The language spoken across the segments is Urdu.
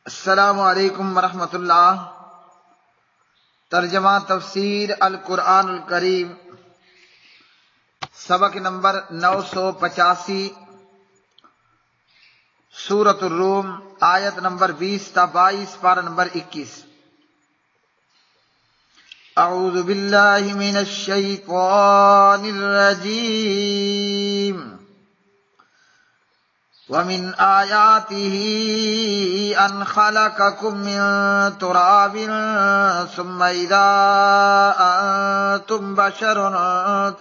السلام علیکم ورحمۃ اللہ۔ ترجمہ تفسیر القرآن الکریم، سبق نمبر 985، سورۃ الروم، آیت نمبر 20 تا 22، پارہ نمبر 21۔ اعوذ باللہ من الشیطان الرجیم۔ وَمِنْ آيَاتِهِ أَنْ خَلَقَكُم مِّن تُرَابٍ ثُمَّ إِذَا أَنْتُمْ بَشَرٌ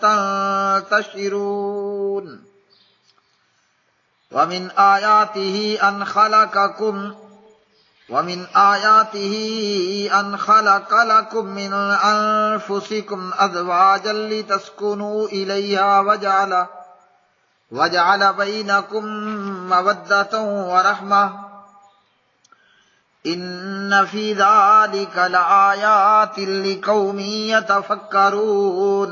تَنْتَشِرُونَ وَمِنْ آيَاتِهِ أَنْ خَلَقَ لَكُم مِّنْ أَنفُسِكُمْ أَزْوَاجًا لِتَسْكُنُوا إِلَيْهَا وَجَعَلَ بَيْنَكُم مَّوَدَّةً وَرَحْمَةً إِنَّ فِي ذَلِكَ لَآيَاتٍ لِقَوْمٍ يَتَفَكَّرُونَ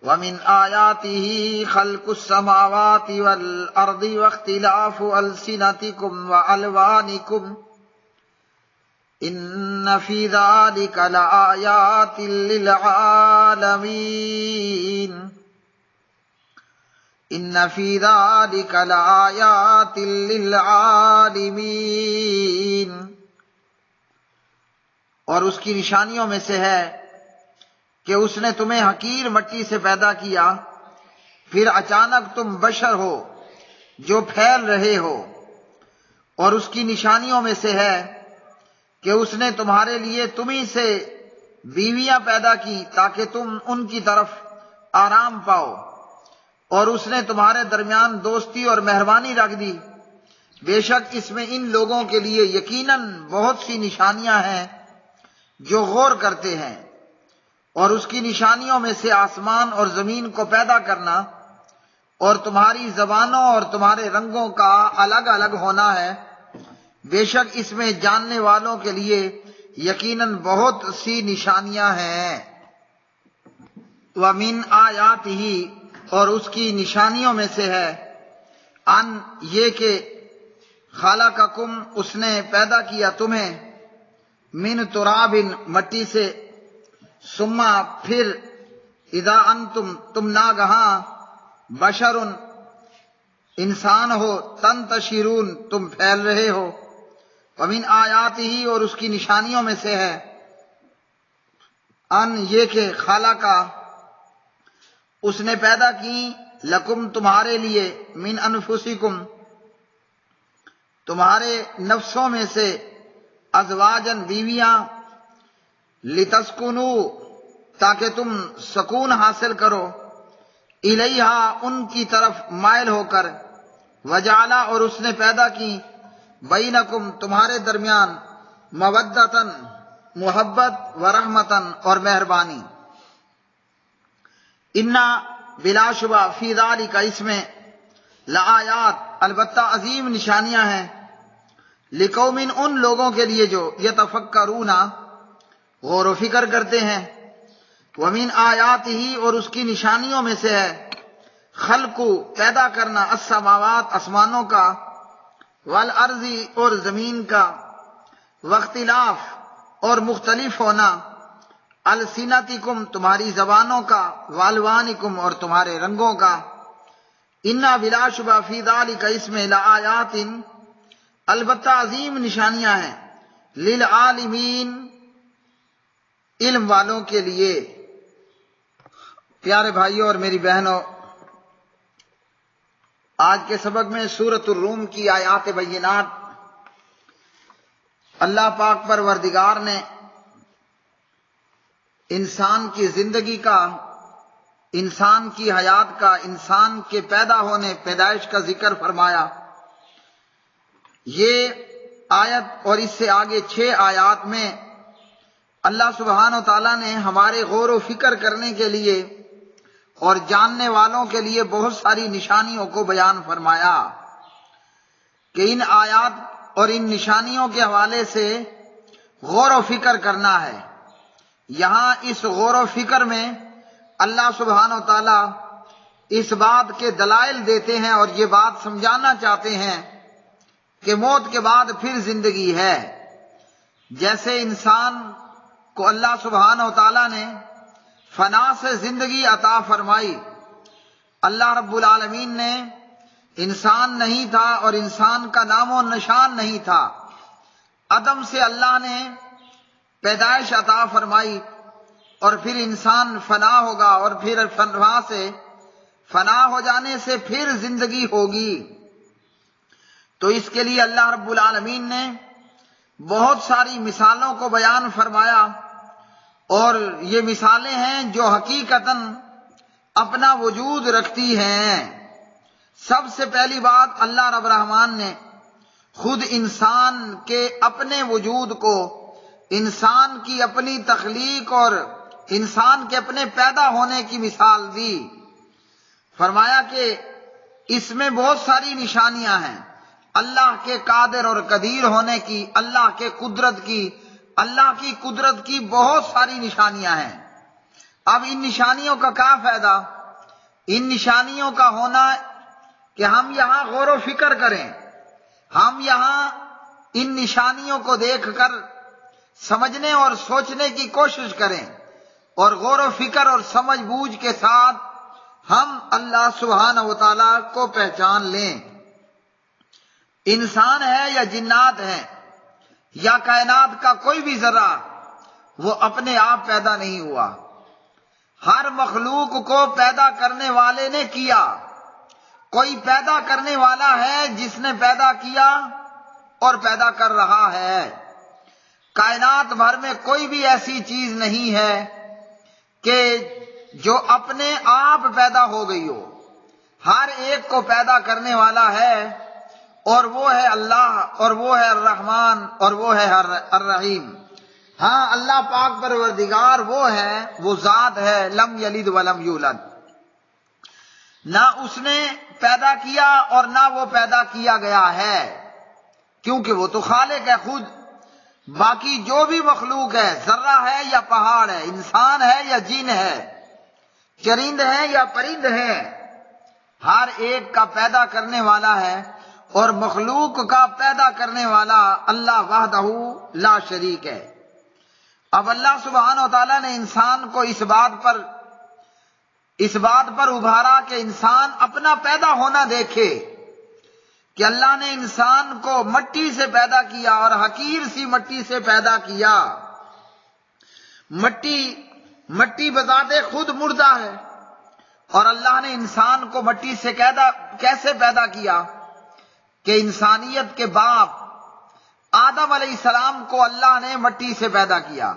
وَمِنْ آيَاتِهِ خَلْقُ السَّمَاوَاتِ وَالْأَرْضِ وَاخْتِلَافُ أَلْسِنَتِكُمْ وَأَلْوَانِكُمْ إِنَّ فِي ذَلِكَ لَآيَاتٍ لِلْعَالَمِينَ ان فی ذلک لآیات للعالمین۔ اور اس کی نشانیوں میں سے ہے کہ اس نے تمہیں حقیر مٹی سے پیدا کیا، پھر اچانک تم بشر ہو جو پھیل رہے ہو۔ اور اس کی نشانیوں میں سے ہے کہ اس نے تمہارے لیے تمہیں سے بیویاں پیدا کی تاکہ تم ان کی طرف آرام پاؤ، اور اس نے تمہارے درمیان دوستی اور مہربانی رکھ دی۔ بے شک اس میں ان لوگوں کے لیے یقیناً بہت سی نشانیاں ہیں جو غور کرتے ہیں۔ اور اس کی نشانیوں میں سے آسمان اور زمین کو پیدا کرنا اور تمہاری زبانوں اور تمہارے رنگوں کا الگ الگ ہونا ہے۔ بے شک اس میں جاننے والوں کے لیے یقیناً بہت سی نشانیاں ہیں۔ وَمِنْ آیَاتِهِ، اور اس کی نشانیوں میں سے ہے ان یہ کہ خلقکم، اس نے پیدا کیا تمہیں، من تراب مٹی سے، ثم پھر، اذا انتم تم ناگہاں، بشر انسان ہو، تنتشرون تم پھیل رہے ہو۔ ومن آیاتہ، اور اس کی نشانیوں میں سے ہے ان یہ کہ خلقہ، اس نے پیدا کی، لکم تمہارے لیے، من انفسکم تمہارے نفسوں میں سے، ازواجن بیویاں، لتسکنو تاکہ تم سکون حاصل کرو، الیہا ان کی طرف مائل ہو کر، وجعلا اور اس نے پیدا کی، بینکم تمہارے درمیان، مودتن محبت، ورحمتن اور مہربانی۔ انا بلا شبہ، فی ذالک اس میں، لآیات البتہ عظیم نشانیاں ہیں، لقوم ان لوگوں کے لیے جو یتفکرون غور و فکر کرتے ہیں۔ ومن آیاتہ، اور اس کی نشانیوں میں سے ہے خلق پیدا کرنا، السماوات آسمانوں کا، والارض اور زمین کا، واختلاف اور مختلف ہونا، السنتکم تمہاری زبانوں کا، والوانکم اور تمہارے رنگوں کا، انا بلا شبہ فی ذالک اس میں، لآیات البتہ عظیم نشانیاں ہیں، للعالمین علم والوں کے لیے۔ پیارے بھائیوں اور میری بہنوں، آج کے سبق میں سورۃ الروم کی آیات بینات اللہ پاک پروردگار نے انسان کی زندگی کا، انسان کی حیات کا، انسان کے پیدا ہونے، پیدائش کا ذکر فرمایا۔ یہ آیت اور اس سے آگے 6 آیات میں اللہ سبحانہ و تعالیٰ نے ہمارے غور و فکر کرنے کے لیے اور جاننے والوں کے لیے بہت ساری نشانیوں کو بیان فرمایا کہ ان آیات اور ان نشانیوں کے حوالے سے غور و فکر کرنا ہے۔ یہاں اس غور و فکر میں اللہ سبحانہ و تعالیٰ اس بات کے دلائل دیتے ہیں اور یہ بات سمجھانا چاہتے ہیں کہ موت کے بعد پھر زندگی ہے۔ جیسے انسان کو اللہ سبحانہ و تعالیٰ نے فنا سے زندگی عطا فرمائی، اللہ رب العالمین نے انسان نہیں تھا اور انسان کا نام و نشان نہیں تھا، عدم سے اللہ نے پیدائش عطا فرمائی، اور پھر انسان فنا ہوگا، اور پھر فنا سے فنا ہو جانے سے پھر زندگی ہوگی۔ تو اس کے لیے اللہ رب العالمین نے بہت ساری مثالوں کو بیان فرمایا، اور یہ مثالیں ہیں جو حقیقتاً اپنا وجود رکھتی ہیں۔ سب سے پہلی بات، اللہ رب الرحمن نے خود انسان کے اپنے وجود کو، انسان کی اپنی تخلیق اور انسان کے اپنے پیدا ہونے کی مثال دی۔ فرمایا کہ اس میں بہت ساری نشانیاں ہیں اللہ کے قادر اور قدیر ہونے کی، اللہ کے قدرت کی، اللہ کی قدرت کی بہت ساری نشانیاں ہیں۔ اب ان نشانیوں کا کیا فائدہ؟ ان نشانیوں کا ہونا کہ ہم یہاں غور و فکر کریں، ہم یہاں ان نشانیوں کو دیکھ کر سمجھنے اور سوچنے کی کوشش کریں، اور غور و فکر اور سمجھ بوجھ کے ساتھ ہم اللہ سبحانہ و تعالیٰ کو پہچان لیں۔ انسان ہے یا جنات ہیں یا کائنات کا کوئی بھی ذرہ، وہ اپنے آپ پیدا نہیں ہوا، ہر مخلوق کو پیدا کرنے والے نے کیا۔ کوئی پیدا کرنے والا ہے جس نے پیدا کیا اور پیدا کر رہا ہے۔ کائنات بھر میں کوئی بھی ایسی چیز نہیں ہے کہ جو اپنے آپ پیدا ہو گئی ہو، ہر ایک کو پیدا کرنے والا ہے، اور وہ ہے اللہ، اور وہ ہے الرحمن، اور وہ ہے الرحیم۔ ہاں، اللہ پاک پروردگار وہ ہے، وہ ذات ہے، لم یلد ولم یولد، نہ اس نے پیدا کیا اور نہ وہ پیدا کیا گیا ہے، کیونکہ وہ تو خالق ہے خود۔ باقی جو بھی مخلوق ہے، ذرہ ہے یا پہاڑ ہے، انسان ہے یا جن ہے، چرند ہے یا پرند ہے، ہر ایک کا پیدا کرنے والا ہے، اور مخلوق کا پیدا کرنے والا اللہ وحدہ لا شریک ہے۔ اب اللہ سبحانہ و تعالیٰ نے انسان کو اس بات پر ابھارا کہ انسان اپنا پیدا ہونا دیکھے، کہ اللہ نے انسان کو مٹی سے پیدا کیا، اور حقیر سی مٹی سے پیدا کیا۔ مٹی بذات خود مردہ ہے، اور اللہ نے انسان کو مٹی سے کیسے پیدا کیا کہ انسانیت کے باپ آدم علیہ السلام کو اللہ نے مٹی سے پیدا کیا،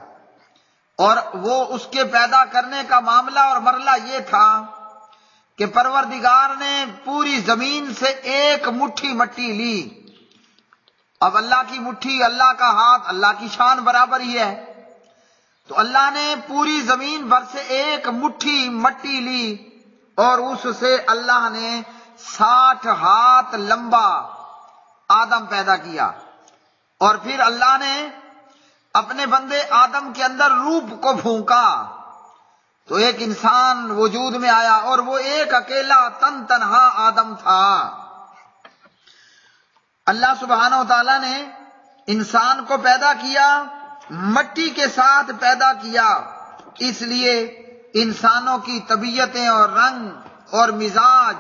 اور وہ اس کے پیدا کرنے کا معاملہ اور مرحلہ یہ تھا کہ پروردگار نے پوری زمین سے ایک مٹھی مٹی لی۔ اب اللہ کی مٹھی، اللہ کا ہاتھ، اللہ کی شان برابر ہی ہے، تو اللہ نے پوری زمین بھر سے ایک مٹھی مٹی لی، اور اس سے اللہ نے 60 ہاتھ لمبا آدم پیدا کیا، اور پھر اللہ نے اپنے بندے آدم کے اندر روح کو پھونکا، تو ایک انسان وجود میں آیا، اور وہ ایک اکیلا تنہا آدم تھا۔ اللہ سبحانہ و تعالیٰ نے انسان کو پیدا کیا، مٹی کے ساتھ پیدا کیا، اس لیے انسانوں کی طبیعتیں اور رنگ اور مزاج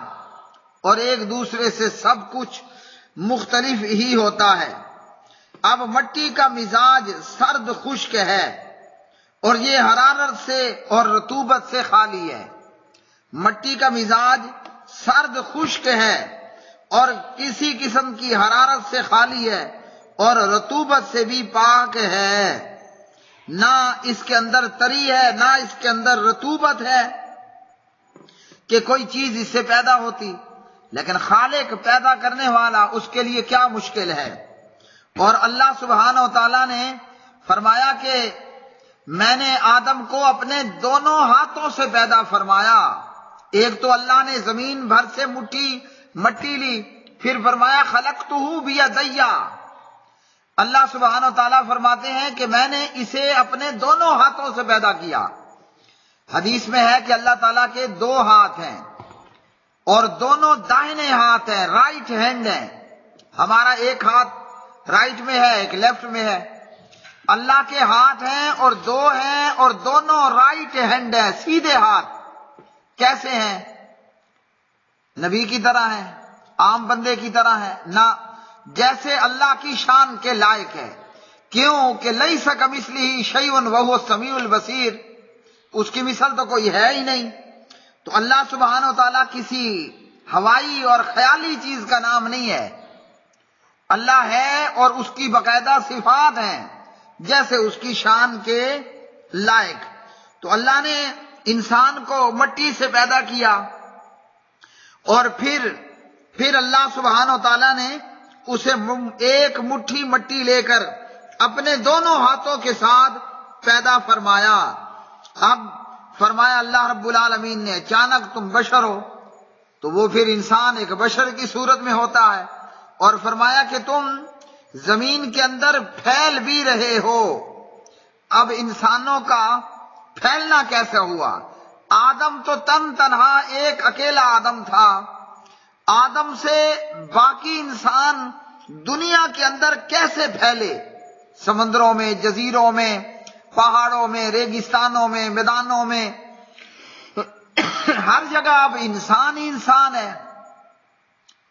اور ایک دوسرے سے سب کچھ مختلف ہی ہوتا ہے۔ اب مٹی کا مزاج سرد خشک ہے، اور یہ حرارت سے اور رطوبت سے خالی ہے۔ مٹی کا مزاج سرد خشک ہے، اور کسی قسم کی حرارت سے خالی ہے، اور رطوبت سے بھی پاک ہے۔ نہ اس کے اندر تری ہے، نہ اس کے اندر رطوبت ہے کہ کوئی چیز اس سے پیدا ہوتی، لیکن خالق پیدا کرنے والا، اس کے لیے کیا مشکل ہے۔ اور اللہ سبحانہ و تعالیٰ نے فرمایا کہ میں نے آدم کو اپنے دونوں ہاتھوں سے پیدا فرمایا۔ ایک تو اللہ نے زمین بھر سے مٹی لی، پھر فرمایا خلقتہ بیدی۔ اللہ سبحانہ و تعالیٰ فرماتے ہیں کہ میں نے اسے اپنے دونوں ہاتھوں سے پیدا کیا۔ حدیث میں ہے کہ اللہ تعالیٰ کے 2 ہاتھ ہیں، اور دونوں داہنے ہاتھ ہیں، رائٹ ہینڈ ہیں۔ ہمارا ایک ہاتھ رائٹ میں ہے، ایک لیفٹ میں ہے، اللہ کے ہاتھ ہیں اور دو ہیں، اور دونوں رائٹ ہینڈ ہیں، سیدھے ہاتھ۔ کیسے ہیں؟ نبی کی طرح ہیں؟ عام بندے کی طرح ہیں؟ نہ، جیسے اللہ کی شان کے لائق ہے۔ کیوں کہ لیس کمثلہ شیء وہو السمیع البصیر، اس کی مثل تو کوئی ہے ہی نہیں۔ تو اللہ سبحانہ و تعالیٰ کسی ہوائی اور خیالی چیز کا نام نہیں ہے، اللہ ہے اور اس کی باقاعدہ صفات ہیں جیسے اس کی شان کے لائق۔ تو اللہ نے انسان کو مٹی سے پیدا کیا، اور پھر اللہ سبحانہ و تعالیٰ نے اسے ایک مٹھی مٹی لے کر اپنے دونوں ہاتھوں کے ساتھ پیدا فرمایا۔ اب فرمایا اللہ رب العالمین نے اچانک تم بشر ہو، تو وہ پھر انسان ایک بشر کی صورت میں ہوتا ہے، اور فرمایا کہ تم زمین کے اندر پھیل بھی رہے ہو۔ اب انسانوں کا پھیلنا کیسے ہوا؟ آدم تو تنہا ایک اکیلا آدم تھا، آدم سے باقی انسان دنیا کے اندر کیسے پھیلے؟ سمندروں میں، جزیروں میں، پہاڑوں میں، ریگستانوں میں، میدانوں میں، ہر جگہ اب انسان ہی انسان ہے،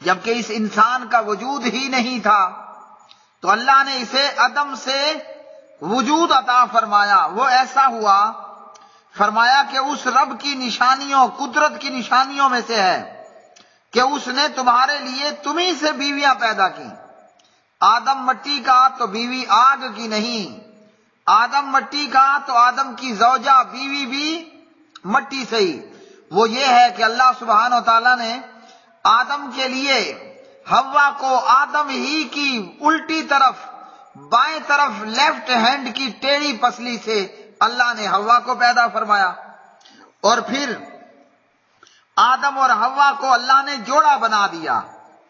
جبکہ اس انسان کا وجود ہی نہیں تھا۔ تو اللہ نے اسے عدم سے وجود عطا فرمایا۔ وہ ایسا ہوا، فرمایا کہ اس رب کی نشانیوں، قدرت کی نشانیوں میں سے ہے کہ اس نے تمہارے لیے تمہیں سے بیویاں پیدا کی۔ آدم مٹی کا تو بیوی آگ کی نہیں، آدم مٹی کا تو آدم کی زوجہ بیوی بھی مٹی سے ہی۔ وہ یہ ہے کہ اللہ سبحانہ و تعالیٰ نے آدم کے لیے حوا کو آدم ہی کی الٹی طرف، بائیں طرف لیفٹ ہینڈ کی ٹیڑھی پسلی سے اللہ نے حوا کو پیدا فرمایا، اور پھر آدم اور حوا کو اللہ نے جوڑا بنا دیا۔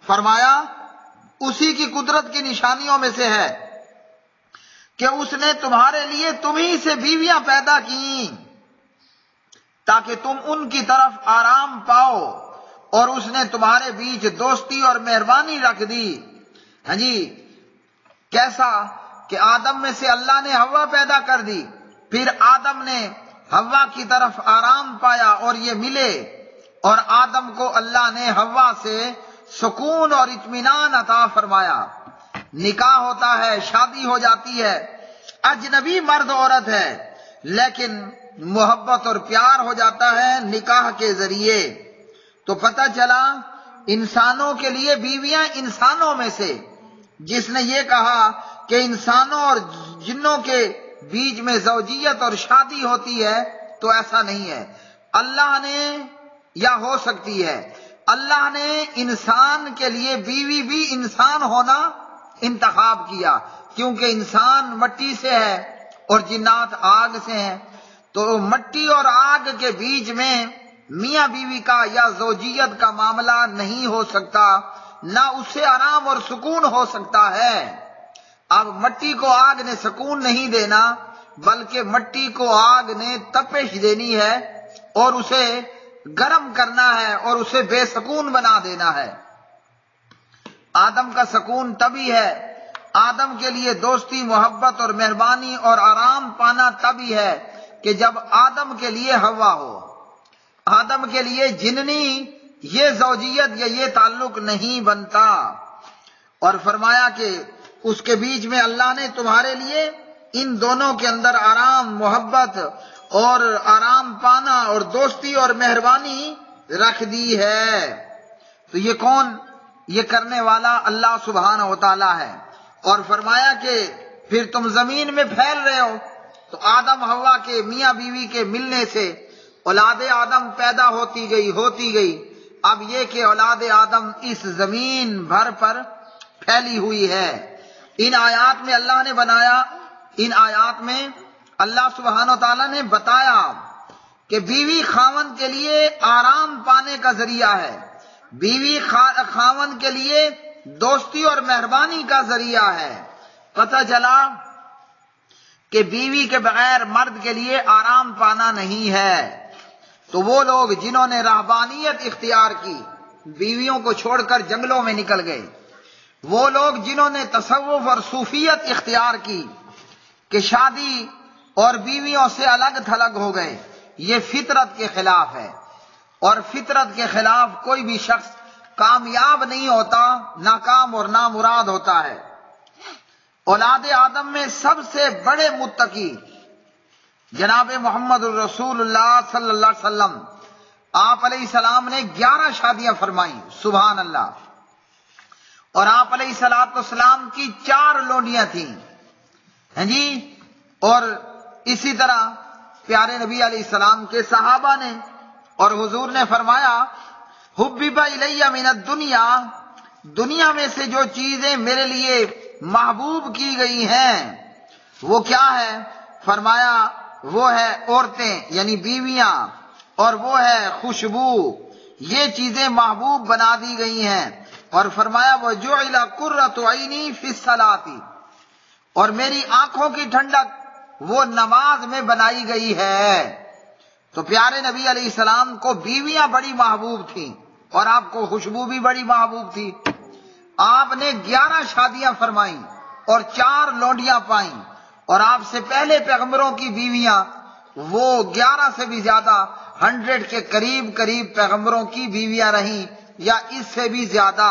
فرمایا اسی کی قدرت کی نشانیوں میں سے ہے کہ اس نے تمہارے لیے تمہیں سے بیویاں پیدا کی تاکہ تم ان کی طرف آرام پاؤ، اور اس نے تمہارے بیچ دوستی اور مہربانی رکھ دی۔ ہاں جی، کیسا کہ آدم میں سے اللہ نے حوا پیدا کر دی، پھر آدم نے حوا کی طرف آرام پایا اور یہ ملے، اور آدم کو اللہ نے حوا سے سکون اور اطمینان عطا فرمایا۔ نکاح ہوتا ہے، شادی ہو جاتی ہے، اجنبی مرد عورت ہے، لیکن محبت اور پیار ہو جاتا ہے نکاح کے ذریعے۔ تو پتہ چلا انسانوں کے لیے بیویاں انسانوں میں سے، جس نے یہ کہا کہ انسانوں اور جنوں کے بیچ میں زوجیت اور شادی ہوتی ہے، تو ایسا نہیں ہے۔ اللہ نے، یا ہو سکتی ہے، اللہ نے انسان کے لیے بیوی بھی انسان ہونا انتخاب کیا، کیونکہ انسان مٹی سے ہے اور جنات آگ سے ہیں۔ تو مٹی اور آگ کے بیچ میں میاں بیوی کا یا زوجیت کا معاملہ نہیں ہو سکتا، نہ اس سے آرام اور سکون ہو سکتا ہے۔ اب مٹی کو آگ نے سکون نہیں دینا، بلکہ مٹی کو آگ نے تپش دینی ہے اور اسے گرم کرنا ہے اور اسے بے سکون بنا دینا ہے۔ آدم کا سکون تبھی ہے، آدم کے لیے دوستی، محبت اور مہربانی اور آرام پانا تبھی ہے کہ جب آدم کے لیے حوا ہو۔ آدم کے لیے جننی یہ زوجیت یا یہ تعلق نہیں بنتا۔ اور فرمایا کہ اس کے بیچ میں اللہ نے تمہارے لیے ان دونوں کے اندر آرام، محبت اور آرام پانا اور دوستی اور مہربانی رکھ دی ہے۔ تو یہ کون؟ یہ کرنے والا اللہ سبحانہ و تعالیٰ ہے۔ اور فرمایا کہ پھر تم زمین میں پھیل رہے ہو، تو آدم حوا کے میاں بیوی کے ملنے سے اولاد آدم پیدا ہوتی گئی۔ اب یہ کہ اولاد آدم اس زمین بھر پر پھیلی ہوئی ہے۔ ان آیات میں اللہ نے بنایا، ان آیات میں اللہ سبحانہ و تعالیٰ نے بتایا کہ بیوی خاوند کے لیے آرام پانے کا ذریعہ ہے، بیوی خاوند کے لیے دوستی اور مہربانی کا ذریعہ ہے۔ پتہ چلا کہ بیوی کے بغیر مرد کے لیے آرام پانا نہیں ہے۔ تو وہ لوگ جنہوں نے رہبانیت اختیار کی، بیویوں کو چھوڑ کر جنگلوں میں نکل گئے، وہ لوگ جنہوں نے تصوف اور صوفیت اختیار کی کہ شادی اور بیویوں سے الگ تھلگ ہو گئے، یہ فطرت کے خلاف ہے، اور فطرت کے خلاف کوئی بھی شخص کامیاب نہیں ہوتا، ناکام اور نامراد ہوتا ہے۔ اولاد آدم میں سب سے بڑے متقی جناب محمد الرسول اللہ صلی اللہ علیہ وسلم، آپ علیہ السلام نے 11 شادیاں فرمائیں، سبحان اللہ، اور آپ علیہ السلام کی 4 لونڈیاں تھیں، ہیں جی، اور اسی طرح پیارے نبی علیہ السلام کے صحابہ نے، اور حضور نے فرمایا حبب الی من الدنیا، دنیا میں سے جو چیزیں میرے لیے محبوب کی گئی ہیں وہ کیا ہے؟ فرمایا وہ ہے عورتیں یعنی بیویاں، اور وہ ہے خوشبو، یہ چیزیں محبوب بنا دی گئی ہیں، اور فرمایا وجعل قرۃ عینی فی الصلاۃ، اور میری آنکھوں کی ٹھنڈک وہ نماز میں بنائی گئی ہے۔ تو پیارے نبی علیہ السلام کو بیویاں بڑی محبوب تھیں اور آپ کو خوشبو بھی بڑی محبوب تھی۔ آپ نے 11 شادیاں فرمائیں اور 4 لونڈیاں پائیں، اور آپ سے پہلے پیغمبروں کی بیویاں وہ 11 سے بھی زیادہ 100 کے قریب پیغمبروں کی بیویاں رہیں یا اس سے بھی زیادہ۔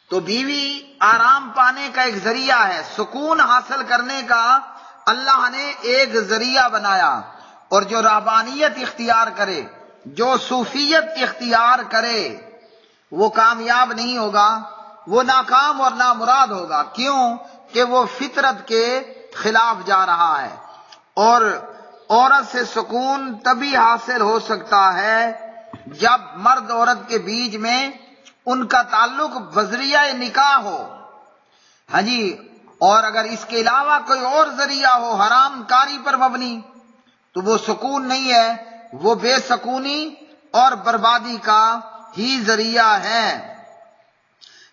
تو بیوی آرام پانے کا ایک ذریعہ ہے، سکون حاصل کرنے کا اللہ نے ایک ذریعہ بنایا، اور جو رہبانیت اختیار کرے، جو صوفیت اختیار کرے، وہ کامیاب نہیں ہوگا، وہ ناکام اور نامراد ہوگا۔ کیوں؟ کہ وہ فطرت کے خلاف جا رہا ہے، اور عورت سے سکون تبھی حاصل ہو سکتا ہے جب مرد عورت کے بیچ میں ان کا تعلق بذریعہ نکاح ہو، ہاں جی، اور اگر اس کے علاوہ کوئی اور ذریعہ ہو حرام کاری پر مبنی تو وہ سکون نہیں ہے، وہ بے سکونی اور بربادی کا ہی ذریعہ ہے۔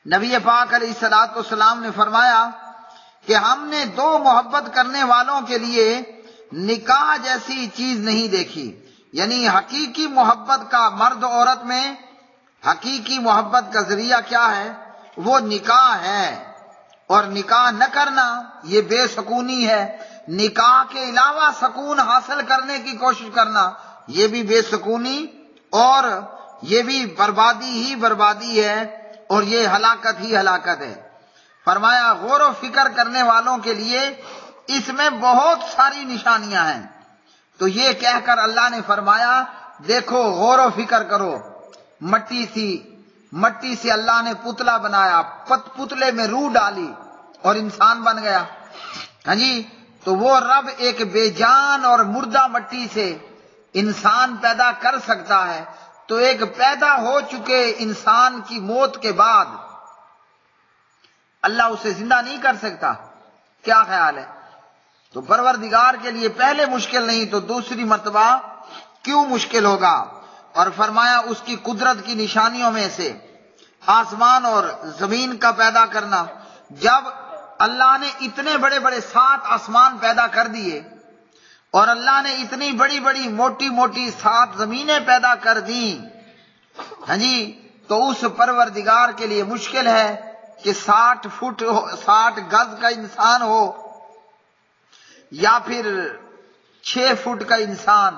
نبی پاک علیہ الصلوۃ والسلام نے فرمایا کہ ہم نے 2 محبت کرنے والوں کے لیے نکاح جیسی چیز نہیں دیکھی، یعنی حقیقی محبت کا مرد عورت میں حقیقی محبت کا ذریعہ کیا ہے؟ وہ نکاح ہے، اور نکاح نہ کرنا یہ بے سکونی ہے، نکاح کے علاوہ سکون حاصل کرنے کی کوشش کرنا یہ بھی بے سکونی اور یہ بھی بربادی ہی بربادی ہے، اور یہ ہلاکت ہی ہلاکت ہے۔ فرمایا غور و فکر کرنے والوں کے لیے اس میں بہت ساری نشانیاں ہیں۔ تو یہ کہہ کر اللہ نے فرمایا دیکھو غور و فکر کرو، مٹی سے اللہ نے پتلا بنایا، پتلے میں روح ڈالی اور انسان بن گیا، ہاں جی، تو وہ رب ایک بے جان اور مردہ مٹی سے انسان پیدا کر سکتا ہے، تو ایک پیدا ہو چکے انسان کی موت کے بعد اللہ اسے زندہ نہیں کر سکتا؟ کیا خیال ہے؟ تو پروردگار کے لیے پہلے مشکل نہیں تو دوسری مرتبہ کیوں مشکل ہوگا؟ اور فرمایا اس کی قدرت کی نشانیوں میں سے آسمان اور زمین کا پیدا کرنا۔ جب اللہ نے اتنے بڑے بڑے 7 آسمان پیدا کر دیے اور اللہ نے اتنی بڑی بڑی موٹی موٹی 7 زمینیں پیدا کر دیں، ہاں جی، تو اس پروردگار کے لیے مشکل ہے کہ 60 گز کا انسان ہو یا پھر 6 فٹ کا انسان،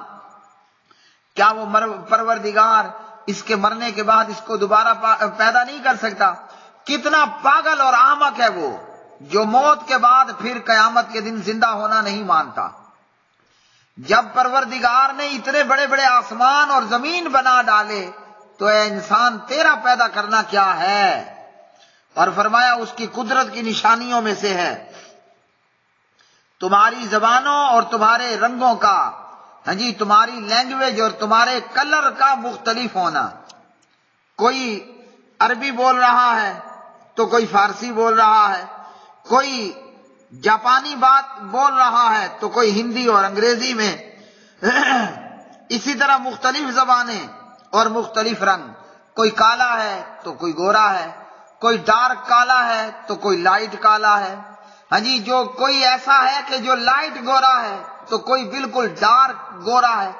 کیا وہ پروردگار اس کے مرنے کے بعد اس کو دوبارہ پیدا نہیں کر سکتا؟ کتنا پاگل اور احمق ہے وہ جو موت کے بعد پھر قیامت کے دن زندہ ہونا نہیں مانتا۔ جب پروردگار نے اتنے بڑے بڑے آسمان اور زمین بنا ڈالے تو اے انسان تیرا پیدا کرنا کیا ہے؟ اور فرمایا اس کی قدرت کی نشانیوں میں سے ہے تمہاری زبانوں اور تمہارے رنگوں کا، ہاں جی، تمہاری لینگویج اور تمہارے کلر کا مختلف ہونا۔ کوئی عربی بول رہا ہے تو کوئی فارسی بول رہا ہے، کوئی جاپانی بات بول رہا ہے تو کوئی ہندی اور انگریزی میں، اسی طرح مختلف زبانیں اور مختلف رنگ، کوئی کالا ہے تو کوئی گورا ہے، کوئی ڈارک کالا ہے تو کوئی لائٹ کالا ہے، ہاں جی، جو کوئی ایسا ہے کہ جو لائٹ گورا ہے تو کوئی بالکل ڈارک گورا ہے،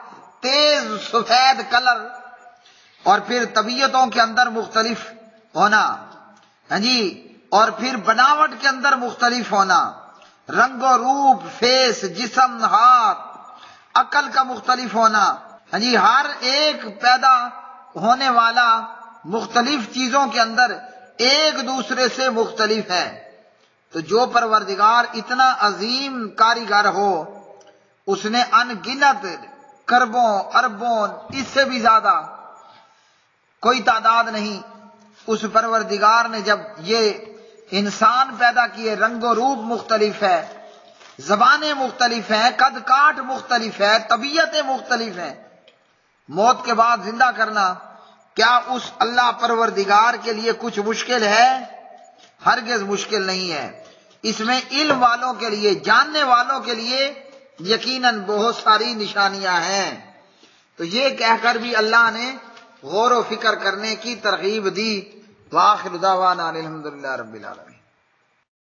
تیز سفید کلر، اور پھر طبیعتوں کے اندر مختلف ہونا، ہاں جی، اور پھر بناوٹ کے اندر مختلف ہونا، رنگ و روپ، فیس، جسم، ہاتھ، عقل کا مختلف ہونا، ہاں جی، ہر ایک پیدا ہونے والا مختلف چیزوں کے اندر ایک دوسرے سے مختلف ہے۔ تو جو پروردگار اتنا عظیم کاریگر ہو، اس نے ان گنت کربوں اربوں، اس سے بھی زیادہ کوئی تعداد نہیں، اس پروردگار نے جب یہ انسان پیدا کیے، رنگ و روپ مختلف ہے، زبانیں مختلف ہیں، قد کاٹ مختلف ہے، طبیعتیں مختلف ہیں، موت کے بعد زندہ کرنا کیا اس اللہ پروردگار کے لیے کچھ مشکل ہے؟ ہرگز مشکل نہیں ہے۔ اس میں علم والوں کے لیے، جاننے والوں کے لیے یقیناً بہت ساری نشانیاں ہیں۔ تو یہ کہہ کر بھی اللہ نے غور و فکر کرنے کی ترغیب دی۔ وآخر دعوانا الحمدللہ رب العالمین۔